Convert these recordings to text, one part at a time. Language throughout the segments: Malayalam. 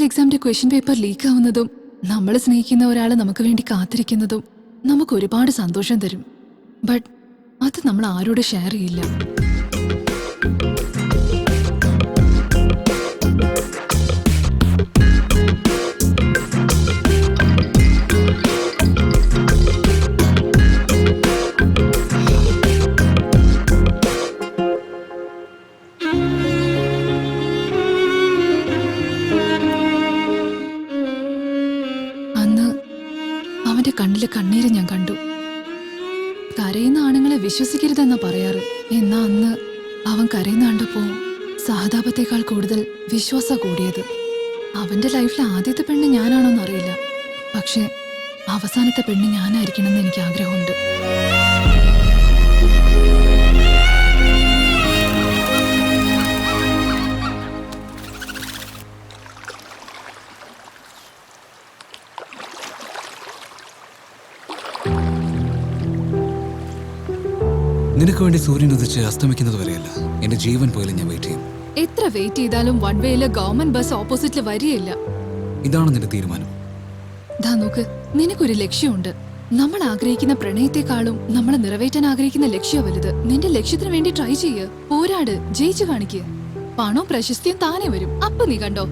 എക്സാമിന്റെ ക്വസ്റ്റ്യൻ പേപ്പർ ലീക്ക് ആവുന്നതും നമ്മൾ സ്നേഹിക്കുന്ന ഒരാൾ നമുക്ക് വേണ്ടി കാത്തിരിക്കുന്നതും നമുക്ക് ഒരുപാട് സന്തോഷം തരും. ബട്ട് അത് നമ്മൾ ആരോട് ഷെയർ ചെയ്യില്ല. കണ്ണിലെ കണ്ണീര് ഞാൻ കണ്ടു. കരയുന്ന ആണുങ്ങളെ വിശ്വസിക്കരുതെന്നാ പറയാറ്. എന്നാ അന്ന് അവൻ കരയുന്ന കണ്ടപ്പോ സഹതാപത്തെക്കാൾ കൂടുതൽ വിശ്വാസ കൂടിയത്. അവന്റെ ലൈഫിലെ ആദ്യത്തെ പെണ്ണ് ഞാനാണോന്നറിയില്ല, പക്ഷെ അവസാനത്തെ പെണ്ണ് ഞാനായിരിക്കണമെന്ന് എനിക്ക് ആഗ്രഹമുണ്ട്. നിനക്ക് വേണ്ടി സൂര്യൻ ഉദിച്ച് അസ്തമിക്കുന്നത് വരെയല്ല എന്റെ ജീവൻ പോയാലും ഞാൻ വെയിറ്റ് ചെയ്യും. എത്ര വെയിറ്റ് ചെയ്താലും വൺ വേയില് ഗവൺമെന്റ് ബസ് ഓപ്പോസിറ്റില് വരികയില്ല. ഇതാണ് നിന്റെ തീരുമാനം? ദാ നോക്ക്, നിനക്കൊരു ലക്ഷ്യമുണ്ട്. നമ്മൾ ആഗ്രഹിക്കുന്ന പ്രണയത്തെക്കാളും നമ്മൾ നിറവേറ്റാൻ ആഗ്രഹിക്കുന്ന ലക്ഷ്യം വലുത്. നിന്റെ ലക്ഷ്യത്തിന് വേണ്ടി ട്രൈ ചെയ്യ്, പോരാട്, ജയിച്ചു കാണിക്ക്. പണവും പ്രശസ്തിയും താനേ വരും. അപ്പൊ നീ കണ്ടോ,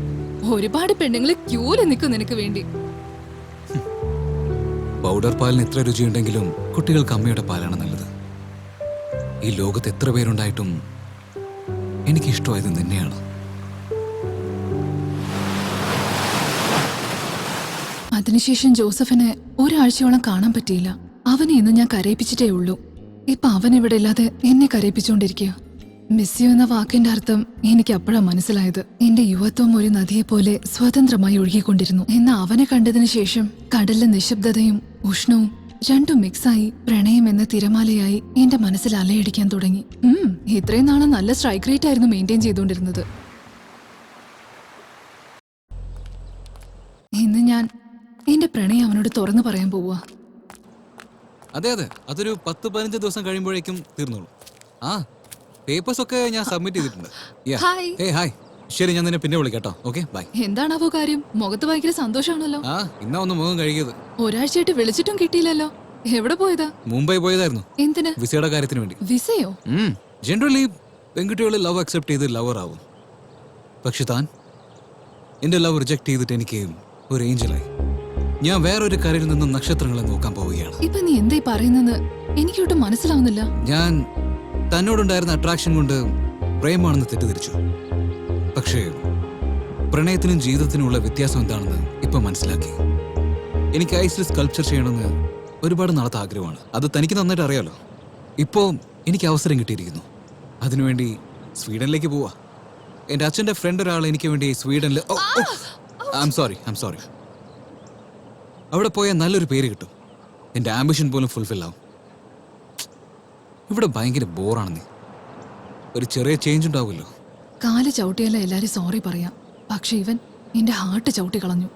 ഒരുപാട് പെണ്ണുങ്ങള് ക്യൂല് നിൽക്കും നിനക്ക് വേണ്ടി. പൗഡർ പാലിന് എത്ര രുചിയുണ്ടെങ്കിലും കുട്ടികൾക്ക് അമ്മയുടെ പാലാണ് നല്ലത്. ഈ ലോകത്ത് എത്ര പേരുണ്ടായിട്ടും എനിക്കിഷ്ടമായത് നിന്നെയാണ്. അതിനുശേഷം ജോസഫിനെ ഒരാഴ്ചയോളം കാണാൻ പറ്റിയില്ല. അവനെ ഇന്ന് ഞാൻ കരയിപ്പിച്ചിട്ടേ ഉള്ളൂ. ഇപ്പൊ അവൻ ഇവിടെ ഇല്ലാതെ എന്നെ കരയിപ്പിച്ചുകൊണ്ടിരിക്കുക. മിസ് യു എന്ന വാക്കിന്റെ അർത്ഥം എനിക്ക് അപ്പോഴാ മനസ്സിലായത്. എന്റെ യുവത്വം ഒരു നദിയെ പോലെ സ്വതന്ത്രമായി ഒഴുകിക്കൊണ്ടിരുന്നു. എന്നാൽ അവനെ കണ്ടതിനു ശേഷം കടലിലെ നിശബ്ദതയും ഉഷ്ണവും രണ്ടും മിക്സായി പ്രണയം എന്ന തിരമാലയായി എന്റെ മനസ്സിൽ അലയടിക്കാൻ തുടങ്ങി. ഇത്രയും നാളെ നല്ല സ്ട്രൈക്ക് റേറ്റ് ആയിരുന്നു മെയിൻറ്റെയിൻ ചെയ്തുകൊണ്ടിരുന്നത്. ഇന്ന് ഞാൻ എന്റെ പ്രണയം അവനോട് തുറന്നു പറയാൻ പോവുക. അതെ, അതൊരു 10-15 ദിവസം കഴിയുമ്പോഴേക്കും തീർന്നോളൂ. ആ പേപ്പേഴ്സ് ഒക്കെ ഞാൻ സബ്മിറ്റ് ചെയ്തിട്ടുണ്ട്. ഹായ്. ശരി, ഞാൻ നിന്നെ പിന്നെ വിളിക്കാട്ടോ. Okay, bye. എന്താണാവോ കാര്യം? മുഖത്ത് ഭയങ്കര സന്തോഷമാണല്ലോ. ഇന്നാ ഒന്ന് മുഖം കഴുകിയത്. ഒരാഴ്ചയായിട്ട് വിളിച്ചിട്ടും കിട്ടിയില്ലല്ലോ. എവിടെ പോയതാ? മുംബൈ പോയതായിരുന്നു. എന്തിന്? വിസയുടെ കാര്യത്തിന് വേണ്ടി. വിസയോ? ജനറലി പെൺകുട്ടികൾ ലവ് അക്സെപ്റ്റ് ചെയ്ത് ലവർ ആവും. പക്ഷെ താൻ എന്റെ ലവ് റിജക്ട് ചെയ്തിട്ട് എനിക്ക് ഒരു ഏഞ്ചലായി. ഞാൻ വേറൊരു കരയിൽ നിന്നും നക്ഷത്രങ്ങളെ നോക്കാൻ പോവുകയാണ്. ഇപ്പൊ നീ എന്തായി പറയുന്നെന്ന് എനിക്കൊട്ടും മനസ്സിലാവുന്നില്ല. ഞാൻ തന്നോടുണ്ടായിരുന്ന അട്രാക്ഷൻ കൊണ്ട് പ്രേമാണെന്ന് തെറ്റിദ്ധരിച്ചു. പക്ഷേ പ്രണയത്തിനും ജീവിതത്തിനുമുള്ള വ്യത്യാസം എന്താണെന്ന് ഇപ്പൊ മനസ്സിലാക്കി. എനിക്ക് ഐസിൽ സ്കൾപ്ചർ ചെയ്യണമെന്ന് ഒരുപാട് നാളത്തെ ആഗ്രഹമാണ്. അത് തനിക്ക് നന്നായിട്ട് അറിയാലോ. ഇപ്പോൾ എനിക്ക് അവസരം കിട്ടിയിരിക്കുന്നു. അതിനുവേണ്ടി സ്വീഡനിലേക്ക് പോവാ. എൻ്റെ അച്ഛൻ്റെ ഫ്രണ്ട് ഒരാൾ എനിക്ക് വേണ്ടി സ്വീഡനിൽ ഐ എം സോറി അവിടെ പോയാൽ നല്ലൊരു പേര് കിട്ടും. എൻ്റെ ആംബിഷൻ പോലും ഫുൾഫിൽ ആവും. ഇവിടെ ഭയങ്കര ബോറാണ്. നീ ഒരു ചെറിയ ചേഞ്ച് ഉണ്ടാവുമല്ലോ. കാല് ചവിട്ടിയല്ല എല്ലാരും സോറി പറയാം, പക്ഷെ ഇവൻ എന്റെ ഹാർട്ട് ചവിട്ടി കളഞ്ഞു.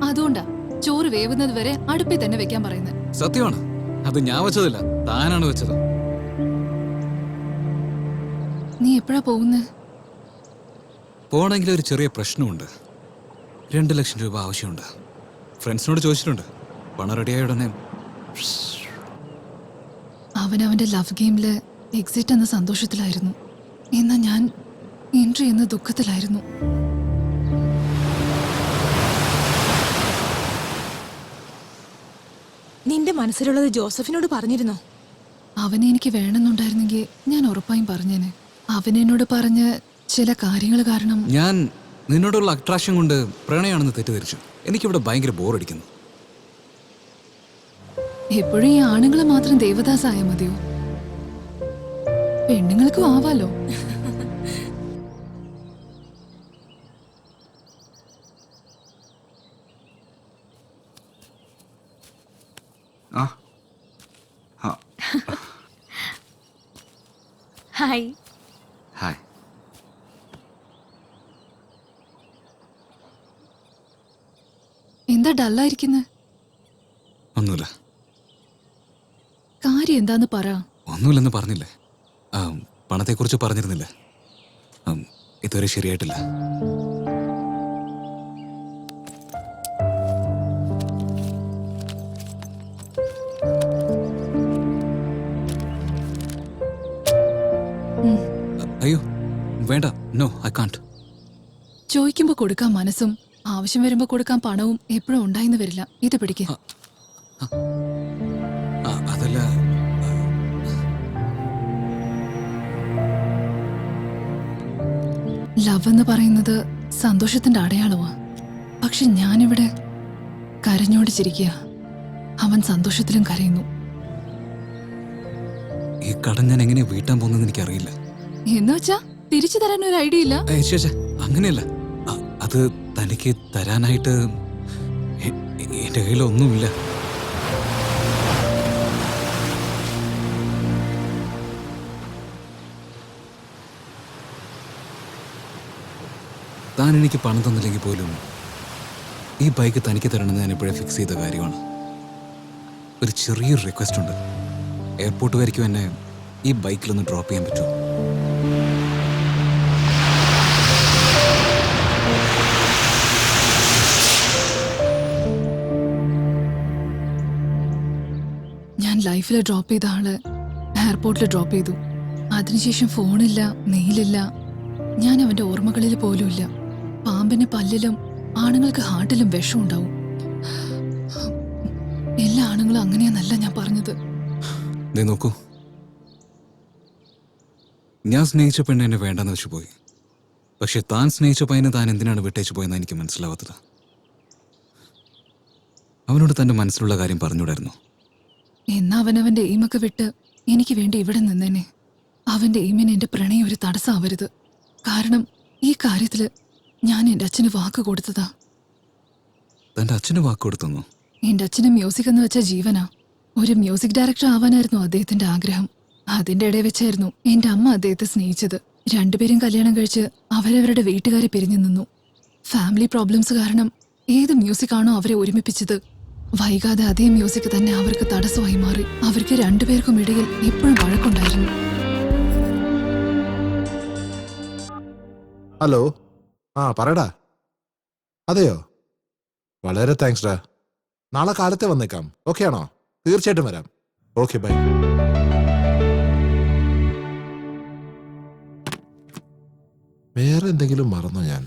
അതുകൊണ്ടാ ചോറ് വേവുന്നത് വരെ അടുപ്പിൽ തന്നെ വെക്കാൻ പറയുന്നത്. സത്യമാണ്, അത് ഞാൻ വെച്ചതല്ല, താനാണ് വെച്ചത്. നീ എപ്പോഴാ പോകുന്നേ? പോണെങ്കിൽ ഒരു ചെറിയ പ്രശ്നമുണ്ട്. 2 ലക്ഷം രൂപ ആവശ്യമുണ്ട്. ഫ്രണ്ട്സിനോട് ചോദിച്ചിട്ടുണ്ട്. പണം റെഡിയായ ഉടനെ. അവനവന്റെ ലവ് ഗെയിമില് എക്സിറ്റ് എന്ന സന്തോഷത്തിലായിരുന്നു. എന്നാ ഞാൻ എൻട്രി എന്ന ദുഃഖത്തിലായിരുന്നു. നിന്റെ മനസ്സിലുള്ളത് ജോസഫിനോട് പറഞ്ഞിരുന്നോ? അവനെ എനിക്ക് വേണമെന്നുണ്ടായിരുന്നെങ്കിൽ ഞാൻ ഉറപ്പായും പറഞ്ഞേനെ. അവനെന്നോട് പറഞ്ഞ ചില കാര്യങ്ങൾ കാരണം ഞാൻ നിന്നോടുള്ള അട്രാക്ഷൻ കൊണ്ട് പ്രണയാണെന്ന് തെറ്റിദ്ധരിച്ചു. എനിക്കിവിടെ ഭയങ്കര ബോറടിക്കുന്നു. എപ്പോഴും ഈ ആണുങ്ങൾ മാത്രം ദേവദാസായ മതിയോ? പെണ്ണുങ്ങൾക്കും ആവാലോ. ഹായ്. ഹായ്. എന്താ ഡല്ലായിരിക്കുന്നത്? ഒന്നുമില്ല. കാര്യം എന്താന്ന് പറ. ഒന്നുമില്ലെന്ന് പറഞ്ഞില്ലേ? പണത്തെക്കുറിച്ച് പറഞ്ഞിരുന്നില്ലേ? ഇതുവരെ ശരിയായിട്ടില്ല. അയ്യോ വേണ്ട, നോ ഐ കാൺട്ട്. ചോദിക്കുമ്പോ കൊടുക്കാൻ മനസ്സും ആവശ്യം വരുമ്പോ കൊടുക്കാൻ പണവും എപ്പോഴും ഉണ്ടായിന്ന് വരില്ല. ഇത് പിടിക്കുക. അതല്ല, ലവ് എന്ന് പറയുന്നത് സന്തോഷത്തിന്റെ അടയാളമാ. പക്ഷെ ഞാനിവിടെ കരഞ്ഞോട് ചിരിക്കുക. അവൻ സന്തോഷത്തിലും കരയുന്നു. ഈ കടം ഞാൻ എങ്ങനെ വീട്ടാൻ പോകുന്നത് എനിക്കറിയില്ല. എന്ന് വെച്ചാ തിരിച്ചു തരാൻ ഒരു ഐഡിയ ഇല്ല. അങ്ങനെയല്ല, അത് തനിക്ക് തരാനായിട്ട് എന്റെ കയ്യിലൊന്നുമില്ല. താൻ എനിക്ക് പണം തന്നില്ലെങ്കിൽ പോലും ഈ ബൈക്ക് തനിക്ക് തരണമെന്ന് ഞാൻ ഇപ്പോഴേ ഫിക്സ് ചെയ്ത കാര്യമാണ്. ഒരു ചെറിയൊരു റിക്വസ്റ്റ് ഉണ്ട്. എയർപോർട്ട് വരയ്ക്കും എന്നെ ഈ ബൈക്കിലൊന്ന് ഡ്രോപ്പ് ചെയ്യാൻ പറ്റുമോ? ഞാൻ ലൈഫിൽ ഡ്രോപ്പ് ചെയ്ത ആള് എയർപോർട്ടിൽ ഡ്രോപ്പ് ചെയ്തു. അതിനുശേഷം ഫോണില്ല, മെയിലില്ല. ഞാൻ അവന്റെ ഓർമ്മകളിൽ പോലും ഇല്ല. പാമ്പിന് പല്ലിലും ആണുങ്ങൾക്ക് ഹാർട്ടിലും വിഷം ഉണ്ടാവും. എല്ലാ ആണുങ്ങളും അങ്ങനെയാന്നല്ല ഞാൻ പറഞ്ഞത്. നോക്കൂ, ഞാൻ സ്നേഹിച്ച പെണ്ണ് എന്നെ വേണ്ടെന്ന് വെച്ചു പോയി. പക്ഷെ താൻ സ്നേഹിച്ച പയ്യനെ താൻ എന്തിനാണ് വിട്ടേച്ചു പോയെന്ന് എനിക്ക് മനസ്സിലാവാത്തത്. അവനോട് തന്റെ മനസ്സിലുള്ള കാര്യം പറഞ്ഞുകൂടായിരുന്നു. എന്നാ അവനവന്റെ എയിമൊക്കെ വിട്ട് എനിക്ക് വേണ്ടി ഇവിടെ നിന്നേനെ. അവന്റെ എയിമിന് എന്റെ പ്രണയം ഒരു തടസ്സമാവരുത്. കാരണം ഈ കാര്യത്തില് ഞാൻ എന്റെ അച്ഛന് വാക്ക് കൊടുത്തതാ. തന്റെ അച്ഛന് വാക്ക് കൊടുത്തു? എന്റെ അച്ഛന് മ്യൂസിക് എന്ന് വെച്ച ജീവനാ. ഒരു മ്യൂസിക് ഡയറക്ടർ ആവാനായിരുന്നു അദ്ദേഹത്തിന്റെ ആഗ്രഹം. അതിന്റെ ഇടയിൽ വെച്ചായിരുന്നു എന്റെ അമ്മ അദ്ദേഹത്തെ സ്നേഹിച്ചത്. രണ്ടുപേരും കല്യാണം കഴിച്ച് അവരവരുടെ വീട്ടുകാരെ പിരിഞ്ഞു നിന്നു. ഫാമിലി പ്രോബ്ലംസ് കാരണം ഏത് മ്യൂസിക് ആണോ അവരെ ഒരുമിപ്പിച്ചത്, വൈകാതെ അതേ മ്യൂസിക് തന്നെ അവർക്ക് തടസ്സമായി മാറി. അവർക്ക് രണ്ടുപേർക്കും ഇടയിൽ എപ്പോഴും വഴക്കുണ്ടായിരുന്നു. ഹലോ, പറയടാ. അതെയോ, വളരെ താങ്ക്സ് ഡാ. നാളെ കാലത്തെ വന്നേക്കാം. ഓക്കെ ആണോ? തീർച്ചയായിട്ടും വരാം. Okay, bye. വേറെ എന്തെങ്കിലും മറന്നോ ഞാൻ?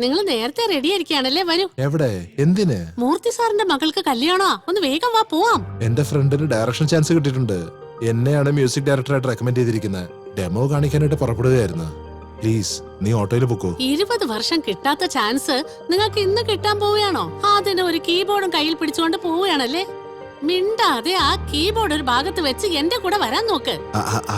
നിങ്ങൾ നേരത്തെ റെഡി ആയിരിക്കുകയാണല്ലേ? വരൂ. എവിടെ? എന്തിന്? മൂർത്തി സാറിന്റെ മകൾക്ക് കല്യാണോ? ഒന്ന് വേഗം വാ, പോവാം. എന്റെ ഫ്രണ്ടിന് ഡയറക്ഷൻ ചാൻസ് കിട്ടിയിട്ടുണ്ട്. എന്നെയാണ് മ്യൂസിക് ഡയറക്ടറായിട്ട് റെക്കമെൻഡ് ചെയ്തിരിക്കുന്നത്. ഡെമോ കാണിക്കാനായിട്ട് പുറപ്പെടുകയായിരുന്നു. പ്ലീസ് നീ ഓട്ടോയിൽ പൊക്കോ. 20 വർഷം കിട്ടാത്ത ചാൻസ് നിങ്ങൾക്ക് ഇന്ന് കിട്ടാൻ പോവുകയാണോ? അതിന് ഒരു കീബോർഡും കയ്യിൽ പിടിച്ചുകൊണ്ട് പോവുകയാണല്ലേ? മിണ്ടാതെ ആ കീബോർഡ് ഒരു ഭാഗത്ത് വെച്ച് എന്റെ കൂടെ വരാൻ നോക്ക്.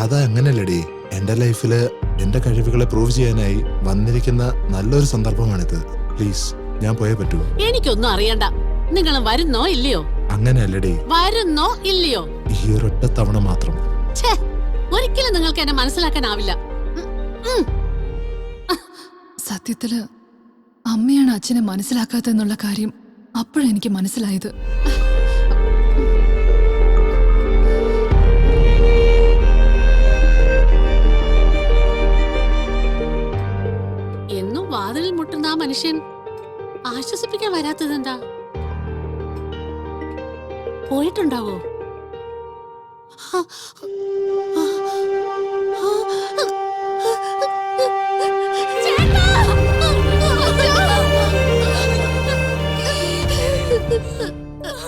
അതാ അങ്ങനല്ലടി. എന്റെ ലൈഫില് എന്റെ കഴിവുകളെ പ്രൂവ് ചെയ്യാനായി വന്നിരിക്കുന്ന നല്ലൊരു സന്ദർഭമാണിത്. പ്ലീസ് ഞാൻ പോയേ പറ്റൂ. എനിക്കൊന്നും അറിയണ്ട. നിങ്ങൾ വരുന്നോ ഇല്ലയോ? അങ്ങനെയല്ലടി. വരുന്നോ ഇല്ലയോ? ഈ ഒരൊറ്റ തവണ മാത്രം. ഒരിക്കലും നിങ്ങൾക്ക് എന്നെ മനസ്സിലാക്കാനാവില്ല. സത്യത്തില് അമ്മയാണ് അച്ഛനെ മനസ്സിലാക്കാത്തെന്നുള്ള കാര്യം അപ്പോഴെനിക്ക് മനസ്സിലായത്. എന്നും വാതിലിൽ മുട്ടുന്ന ആ മനുഷ്യൻ ആശ്വസിപ്പിക്കാൻ വരാത്തതെന്താ? പോയിട്ടുണ്ടാവോ?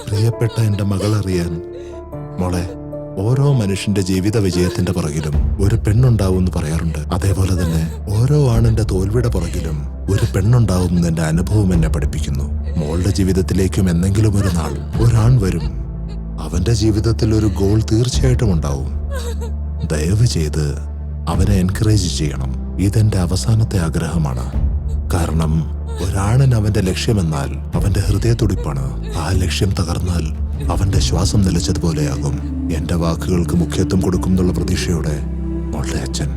പ്രിയപ്പെട്ട എന്റെ മകൾ അറിയാൻ, മോളെ, ഓരോ മനുഷ്യന്റെ ജീവിത വിജയത്തിന്റെ പുറകിലും ഒരു പെണ്ണുണ്ടാവും എന്ന് പറയാറുണ്ട്. അതേപോലെ തന്നെ ഓരോ ആണിന്റെ തോൽവിയുടെ പുറകിലും ഒരു പെണ്ണുണ്ടാവും എന്ന് എന്റെ അനുഭവം എന്നെ പഠിപ്പിക്കുന്നു. മോളുടെ ജീവിതത്തിലേക്കും എന്തെങ്കിലും ഒരു നാൾ ഒരാൺ വരും. അവന്റെ ജീവിതത്തിൽ ഒരു ഗോൾ തീർച്ചയായിട്ടും ഉണ്ടാവും. ദയവ് ചെയ്ത് അവനെ എൻകറേജ് ചെയ്യണം. ഇതെന്റെ അവസാനത്തെ ആഗ്രഹമാണ്. കാരണം ഒരാണിന് അവന്റെ ലക്ഷ്യമെന്നാൽ അവന്റെ ഹൃദയത്തുടിപ്പാണ്. ആ ലക്ഷ്യം തകർന്നാൽ അവന്റെ ശ്വാസം നിലച്ചതുപോലെയാകും. എന്റെ വാക്കുകൾക്ക് മുഖ്യത്വം കൊടുക്കുമെന്നുള്ള പ്രതീക്ഷയോടെ മോളുടെ അച്ഛൻ.